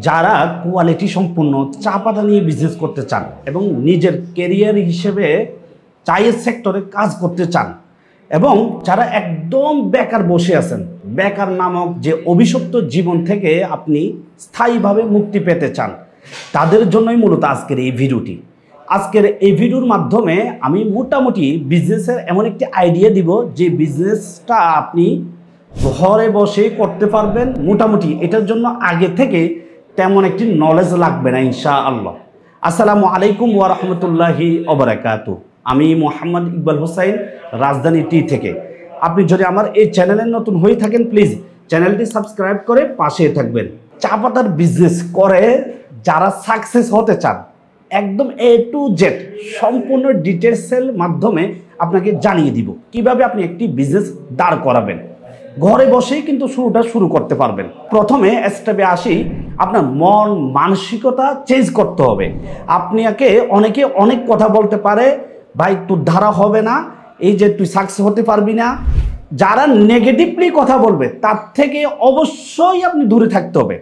যারা কোয়ালিটি সম্পন্ন চা পাতা নিয়ে বিজনেস করতে চান এবং নিজের ক্যারিয়ার হিসেবে চায়ের সেক্টরে কাজ করতে চান এবং যারা একদম বেকার বসে আছেন, বেকার নামক যে অভিশপ্ত জীবন থেকে আপনি স্থায়ীভাবে মুক্তি পেতে চান, তাদের জন্যই মূলত আজকের এই ভিডিওটি। আজকের এই ভিডিওর মাধ্যমে আমি মোটামুটি বিজনেসের এমন একটি আইডিয়া দিব যে বিজনেসটা আপনি ঘরে বসে করতে পারবেন। মোটামুটি এটার জন্য আগে থেকে তেমন একটি নলেজ লাগবে না ইনশাআল্লাহ। আসসালামু আলাইকুম ওয়া রাহমাতুল্লাহি ওয়া বারাকাতুহু। আমি মোহাম্মদ ইকবাল হোসাইন, রাজধানী টি থেকে। আপনি যদি আমার এই চ্যানেলে নতুন হয়ে থাকেন, প্লিজ চ্যানেলটি সাবস্ক্রাইব করে পাশে থাকবেন। চা পাতার বিজনেস করে যারা সাকসেস হতে চান, একদম A to Z সম্পূর্ণ ডিটেলসের মাধ্যমে আপনাকে জানিয়ে দিব কিভাবে আপনি একটি বিজনেস দাঁড় করাবেন। ঘরে বসেই কিন্তু শুরুটা শুরু করতে পারবেন। প্রথমে স্টেপে আসি, আপনার মন মানসিকতা চেঞ্জ করতে হবে। আপনাকে অনেকে অনেক কথা বলতে পারে, ভাই তোর ধারা হবে না, এই যে তুই সাকসেস হতে পারবি না। যারা নেগেটিভলি কথা বলবে তার থেকে অবশ্যই আপনি দূরে থাকতে হবে।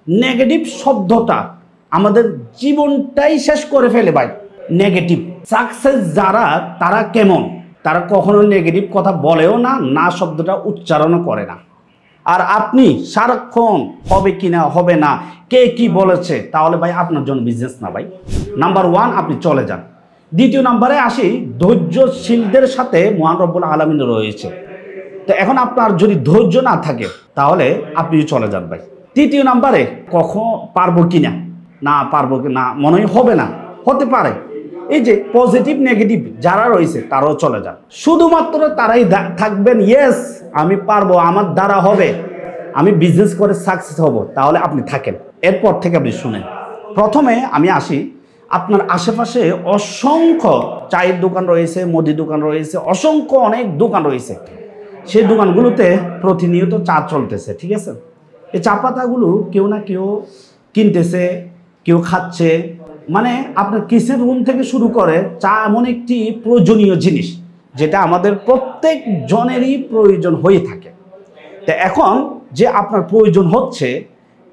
নেগেটিভ শব্দটা আমাদের জীবনটাই শেষ করে ফেলে ভাই। নেগেটিভ সাকসেস যারা, তারা কেমন, তারা কখনো নেগেটিভ কথা বলেও না, না শব্দটা উচ্চারণও করে না। আর আপনি সারাক্ষণ হবে কি না, হবে না, কে কি বলেছে, তাহলে ভাই আপনার জন্য বিজনেস না ভাই। নাম্বার 1 আপনি চলে যান। দ্বিতীয় নাম্বারে আসি, ধৈর্যশীলদের সাথে মহান রব্বুল আলামিন রয়েছে। তো এখন আপনার যদি ধৈর্য না থাকে তাহলে আপনি চলে যান ভাই। তৃতীয় নাম্বারে, কখন পারবো কিনা, না পারবো কি না, মনে হবে না, হতে পারে, এই যে পজিটিভ নেগেটিভ যারা রয়েছে তারাও চলে যান। শুধুমাত্র তারাই থাকবেন ইয়েস আমি পারবো, আমার দ্বারা হবে, আমি বিজনেস করে সাকসেস হব, তাহলে আপনি থাকেন। এরপর থেকে আপনি শুনেন। প্রথমে আমি আসি, আপনার আশেপাশে অসংখ্য চায়ের দোকান রয়েছে, মুদি দোকান রয়েছে, অসংখ্য অনেক দোকান রয়েছে। সেই দোকানগুলোতে প্রতিনিয়ত চা চলতেছে, ঠিক আছে। এই চা পাতাগুলো কেউ না কেউ কিনতেছে, কেউ খাচ্ছে। মানে আপনার কিচেন রুম থেকে শুরু করে চা এমন একটি প্রয়োজনীয় জিনিস যেটা আমাদের প্রত্যেক জনেরই প্রয়োজন হয়ে থাকে। তো এখন যে আপনার প্রয়োজন হচ্ছে,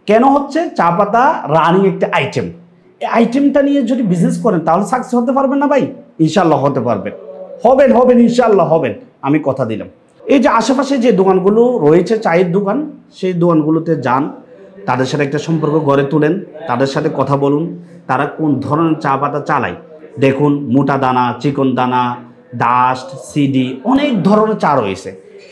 কেন হচ্ছে, চা পাতা রানিং একটি আইটেম। এই আইটেমটা নিয়ে যদি বিজনেস করেন তাহলে সাকসেস হতে পারবেন না ভাই? ইনশাল্লাহ হতে পারবেন, হবেন ইনশাল্লাহ হবেন, আমি কথা দিলাম। এই যে আশেপাশে যে দোকানগুলো রয়েছে চায়ের দোকান, সেই দোকানগুলোতে যান, তাদের সাথে একটা সম্পর্ক গড়ে তোলেন, তাদের সাথে কথা বলুন, তারা কোন ধরনের চা পাতা চালায় দেখুন। মোটা দানা, চিকন দানা, ডাস্ট, সিডি, অনেক ধরনের চা রয়েছে।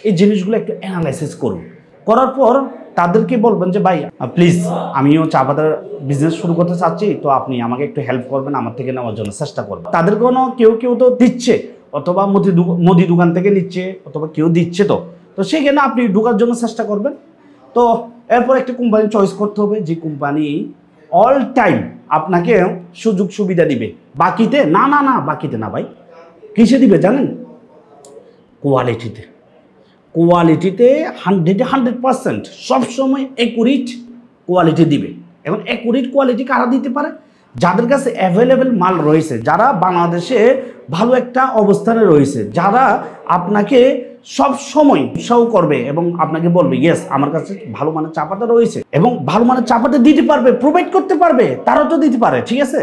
এই জিনিসগুলো একটু অ্যানালাইসিস করুন। করার পর তাদেরকে বলবেন যে ভাই প্লিজ আমিও চা পাতার বিজনেস শুরু করতে চাচ্ছি, তো আপনি আমাকে একটু হেল্প করবেন, আমার থেকে নেওয়ার জন্য চেষ্টা করবেন। তাদের কোনো কেউ তো দিচ্ছে, অথবা মুদি দোকান থেকে নিচ্ছে, অথবা কেউ দিচ্ছে, তো সেখানে আপনি ঢোকার জন্য চেষ্টা করবেন। তো এরপর একটা কোম্পানি চয়েস করতে হবে, যে কোম্পানি অল টাইম আপনাকে সুযোগ সুবিধা দিবে। বাকিতে না, বাকিতে না ভাই, কিসে দিবে জানেন? কোয়ালিটিতে 100% সবসময় অ্যাকুরেট কোয়ালিটি দিবে। এবং অ্যাকুরেট কোয়ালিটি কারা দিতে পারে? যাদের কাছে অ্যাভেলেবেল মাল রয়েছে, যারা বাংলাদেশে ভালো একটা অবস্থানে রয়েছে, যারা আপনাকে সব সময় উৎসাহ করবে এবং আপনাকে বলবে ইয়েস আমার কাছে ভালো মানের চা পাতা রয়েছে, এবং ভালো মানের চা পাতা দিতে পারবে, প্রোভাইড করতে পারবে, তারাও তো দিতে পারে, ঠিক আছে।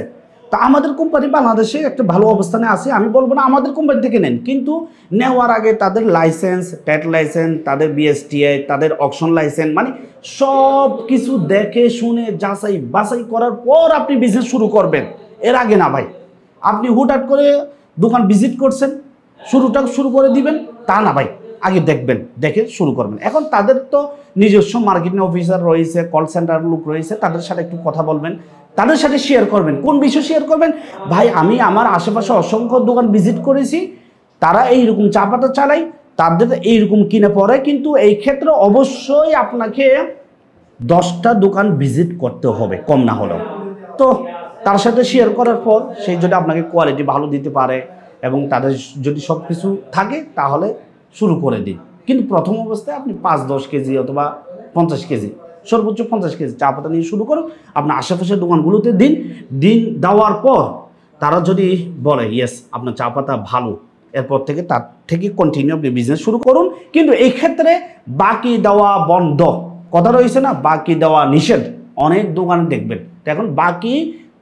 তা আমাদের কোম্পানি বাংলাদেশে একটা ভালো অবস্থানে আছে। আমি বলবো না আমাদের কোম্পানি থেকে নেন, কিন্তু নেওয়ার আগে তাদের লাইসেন্স, ট্যাট লাইসেন্স, তাদের বিএসটিআই, তাদের অকশন লাইসেন্স, মানে সব কিছু দেখে শুনে যাচাই বাছাই করার পর আপনি বিজনেস শুরু করবেন। এর আগে না ভাই, আপনি হুটহাট করে দোকান ভিজিট করছেন, শুরু করে দিবেন, তা না ভাই। আগে দেখবেন, দেখে শুরু করবেন। এখন তাদের তো নিজস্ব মার্কেটিং অফিসার রয়েছে, কল সেন্টার লোক রয়েছে, তাদের সাথে একটু কথা বলবেন, তাদের সাথে শেয়ার করবেন। কোন বিষয় শেয়ার করবেন? ভাই আমি আমার আশেপাশে অসংখ্য দোকান ভিজিট করেছি, তারা এইরকম চা পাতা চালায়, তাদের এইরকম কিনে পড়ে, কিন্তু এই ক্ষেত্রে অবশ্যই আপনাকে 10টা দোকান ভিজিট করতে হবে, কম না হলেও। তো তার সাথে শেয়ার করার পর সে যদি আপনাকে কোয়ালিটি ভালো দিতে পারে এবং তাদের যদি সব কিছু থাকে তাহলে শুরু করে দিন। কিন্তু প্রথম অবস্থায় আপনি 5-10 কেজি অথবা 50 কেজি, সর্বোচ্চ 50 কেজি চা পাতা নিয়ে শুরু করুন। আপনার আশেপাশের দোকানগুলোতে দিন দেওয়ার পর তারা যদি বলে ইয়েস আপনার চা পাতা ভালো, এরপর থেকে তার থেকে কন্টিনিউ আপনি বিজনেস শুরু করুন। কিন্তু এই ক্ষেত্রে বাকি দেওয়া বন্ধ, কথা রয়েছে না, বাকি দেওয়া নিষেধ। অনেক দোকানে দেখবেন। তো এখন বাকি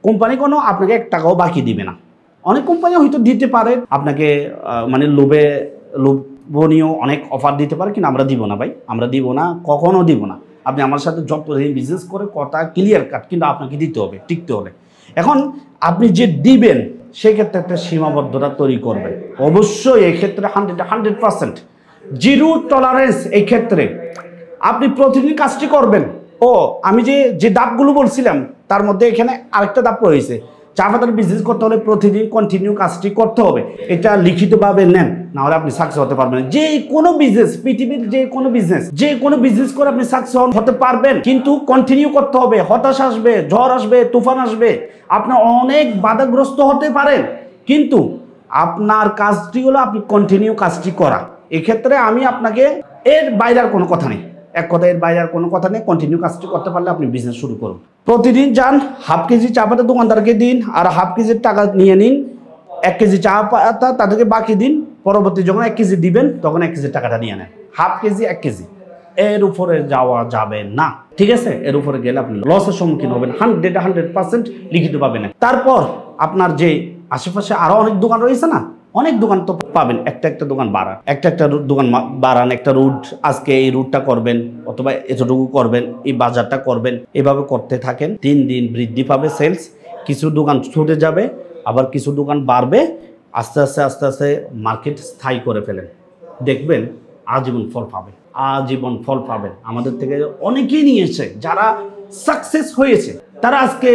কোম্পানি কোনো আপনাকে 1 টাকাও বাকি দিবে না। অনেক কোম্পানি হয়তো দিতে পারে আপনাকে, মানে লোভনীয় অনেক অফার দিতে পারে, কিন্তু আমরা দিব না ভাই, আমরা দিব না, কখনো দিব না। আপনি আমার সাথে যতদিন বিজনেস করে কথা ক্লিয়ার কাট, কিন্তু আপনাকে দিতে হবে টিকতে হলে। এখন আপনি যে দিবেন সেক্ষেত্রে একটা সীমাবদ্ধতা তৈরি করবেন অবশ্যই। এক্ষেত্রে 100% জিরো টলারেন্স। এই ক্ষেত্রে আপনি প্রতিদিন কাজটি করবেন। ও আমি যে ধাপগুলো বলছিলাম তার মধ্যে এখানে আরেকটা ধাপ রয়েছে। চা পাতার বিজনেস করতে হলে প্রতিদিন কন্টিনিউ কাজটি করতে হবে। এটা লিখিতভাবে নেন, না হলে আপনি সাকসেস হতে পারবেন। যে কোনো বিজনেস, পৃথিবীর যে কোনো বিজনেস করে আপনি সাকসেস হতে পারবেন, কিন্তু কন্টিনিউ করতে হবে। হতাশ আসবে, ঝড় আসবে, তুফান আসবে, আপনার অনেক বাধাগ্রস্ত হতে পারেন, কিন্তু আপনার কাজটি হলো আপনি কন্টিনিউ কাজটি করা। এক্ষেত্রে আমি আপনাকে এর বাইরে আর কোনো কথা নেই, এক কথা এর বাইরে আর কোনো কথা নেই। কন্টিনিউ কাজটি করতে পারলে আপনি বিজনেস শুরু করুন। প্রতিদিন যান, হাফ কেজি চা পাতা দোকানদারকে দিন, আর হাফ কেজির টাকা নিয়ে নিন। 1 কেজি চা পাতা তাদেরকে বাকি দিন। পরবর্তী যখন 1 কেজি দিবেন তখন 1 কেজির টাকাটা নিয়ে নেন। হাফ কেজি 1 কেজি, এর উপরে যাওয়া যাবে না, ঠিক আছে? এর উপরে গেলে আপনি লসের সম্মুখীন হবেন 100% লিখিত পাবেন। তারপর আপনার যে আশেপাশে আরো অনেক দোকান রয়েছে না, অনেক দোকান তো পাবেন। একটা দোকান বাড়ান, একটা দোকান বাড়ান। একটা রুট, আজকে এই রুটটা করবেন, অথবা এতটুকু করবেন, এই বাজারটা করবেন। এভাবে করতে থাকেন, দিন দিন বৃদ্ধি পাবে সেলস। কিছু দোকান ছুটে যাবে, আবার কিছু দোকান বাড়বে। আস্তে আস্তে মার্কেট স্থায়ী করে ফেলেন, দেখবেন আজীবন ফল পাবেন, আজীবন ফল পাবেন। আমাদের থেকে অনেকেই নিয়েছে যারা সাকসেস হয়েছে, তারা আজকে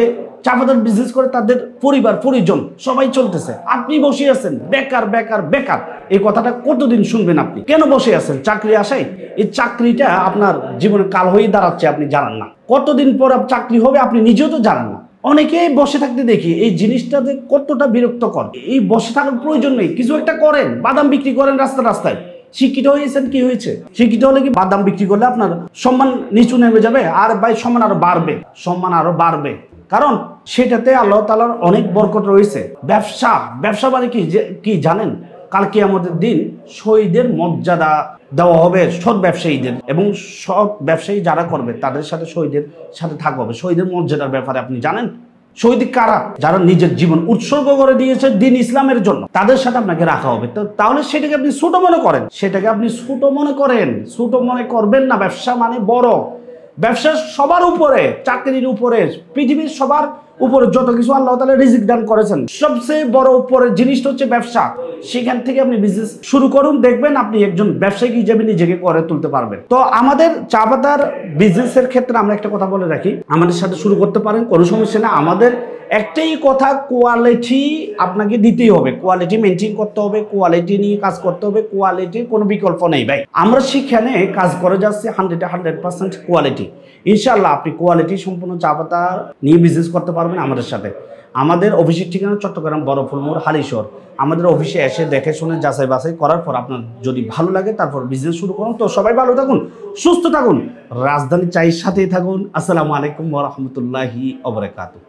চা পাতার বিজনেস করে তাদের পরিবার পরিজন সবাই চলতেছে। আপনি বসে আছেন বেকার বেকার বেকার। এই কথাটা কতদিন শুনবেন? আপনি কেন বসে আছেন? চাকরি আসায় এই চাকরিটা আপনার জীবনে কাল হয়ে দাঁড়াচ্ছে, আপনি জানান না। কতদিন পর চাকরি হবে আপনি নিজেও তো জানান না। অনেকেই বসে থাকতে দেখি, এই জিনিসটা যে কতটা বিরক্তকর। এই বসে থাকার প্রয়োজন নেই, কিছু একটা করেন। বাদাম বিক্রি করেন রাস্তায়। শিক্ষিত হয়েছেন, কি হয়েছে? শিক্ষিত হলে কি বাদাম বিক্রি করলে আপনার সম্মান নিচু নেমে যাবে? আর ভাই সম্মান আরো বাড়বে, সম্মান আরো বাড়বে, কারণ সেটাতে আল্লাহ তাআলার অনেক বরকত রয়েছে। ব্যবসা মানে কি জানেন? কাল কিয়ামতের দিন শহীদের মর্যাদা দেওয়া হবে সৎ ব্যবসায়ীদের, এবং সৎ ব্যবসায়ী যারা করবে তাদের সাথে শহীদের সাথে থাকবে হবে। শহীদের মর্যাদার ব্যাপারে আপনি জানেন? শহীদ কারা? যারা নিজের জীবন উৎসর্গ করে দিয়েছে দিন ইসলামের জন্য, তাদের সাথে আপনাকে রাখা হবে। তো তাহলে সেটাকে আপনি ছোট মনে করেন, ছোট মনে করবেন না। ব্যবসা মানে বড়। ব্যবসা সবার উপরে, চাকরির উপরে, পৃথিবীর সবার উপরে যত কিছু আল্লাহ তাআলা রিজিক দান করেছেন, সবচেয়ে বড় উপরের জিনিসটা হচ্ছে ব্যবসা। সেখান থেকে আপনি বিজনেস শুরু করুন, দেখবেন আপনি একজন ব্যবসায়ী হিসেবে নিজেকে করে তুলতে পারবেন। তো আমাদের চা পাতার বিজনেসের ক্ষেত্রে আমরা একটা কথা বলে রাখি, আমাদের সাথে শুরু করতে পারেন, কোনো সমস্যা না। আমাদের একটাই কথা, কোয়ালিটি আপনাকে দিতেই হবে, কোয়ালিটি মেনটেন করতে হবে, কোয়ালিটি নিয়ে কাজ করতে হবে। কোয়ালিটির কোনো বিকল্প নেই ভাই। আমরা সেখানে কাজ করে যাচ্ছি 100% কোয়ালিটি। ইনশাআল্লাহ আপনি কোয়ালিটি সম্পূর্ণ চা পাতা নিয়ে বিজনেস করতে পারবেন আমাদের সাথে। আমাদের অফিসের ঠিকানা চট্টগ্রাম বড় ফুলমোড়, হালিশহর। আমাদের অফিসে এসে দেখে শুনে যাচাই বাছাই করার পর আপনার যদি ভালো লাগে তারপর বিজনেস শুরু করুন। তো সবাই ভালো থাকুন, সুস্থ থাকুন, রাজধানী চায়ের সাথেই থাকুন। আসসালামু আলাইকুম ওয়া রাহমাতুল্লাহি ওয়া বারাকাতুহু।